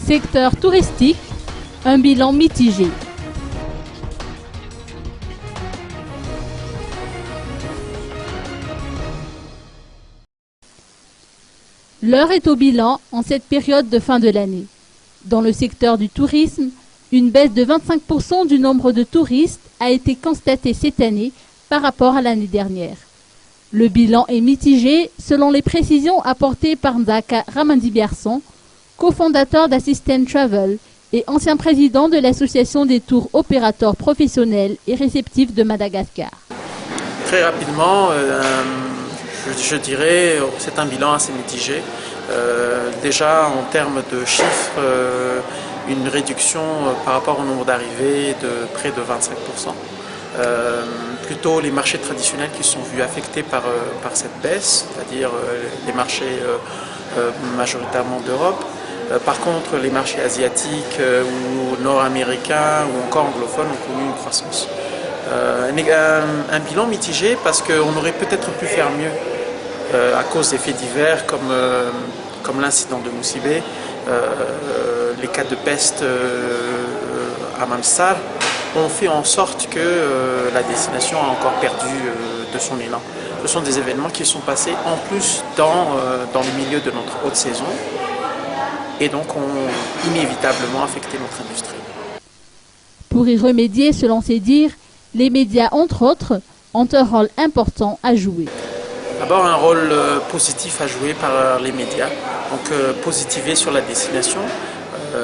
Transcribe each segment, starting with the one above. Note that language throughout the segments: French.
Secteur touristique, un bilan mitigé. L'heure est au bilan en cette période de fin de l'année. Dans le secteur du tourisme, une baisse de 25% du nombre de touristes a été constatée cette année par rapport à l'année dernière. Le bilan est mitigé selon les précisions apportées par Nzaka Ramandi-Biarson, cofondateur d'Assistant Travel et ancien président de l'association des tours opérateurs professionnels et réceptifs de Madagascar. Très rapidement, je dirais que c'est un bilan assez mitigé. Déjà en termes de chiffres, une réduction par rapport au nombre d'arrivées de près de 25%. Plutôt les marchés traditionnels qui sont vus affectés par cette baisse, c'est-à-dire les marchés majoritairement d'Europe. Par contre, les marchés asiatiques ou nord-américains ou encore anglophones ont connu une croissance. Un bilan mitigé parce qu'on aurait peut-être pu faire mieux à cause des faits divers comme l'incident de Moussibé, les cas de peste à Mamsar ont fait en sorte que la destination a encore perdu de son élan. Ce sont des événements qui sont passés en plus dans le milieu de notre haute saison et donc ont inévitablement affecté notre industrie. Pour y remédier, selon ses dires, les médias, entre autres, ont un rôle important à jouer. D'abord, un rôle positif à jouer par les médias, donc positiver sur la destination,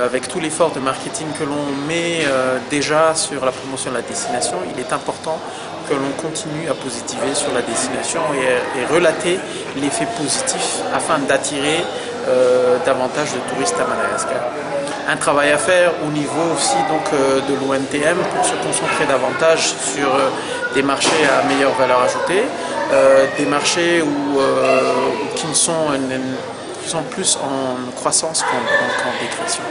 avec tout l'effort de marketing que l'on met déjà sur la promotion de la destination. Il est important que l'on continue à positiver sur la destination et relater l'effet positif afin d'attirer davantage de touristes à Madagascar. Un travail à faire au niveau aussi donc, de l'ONTM pour se concentrer davantage sur des marchés à meilleure valeur ajoutée, des marchés qui sont plus en croissance qu'en décrétion.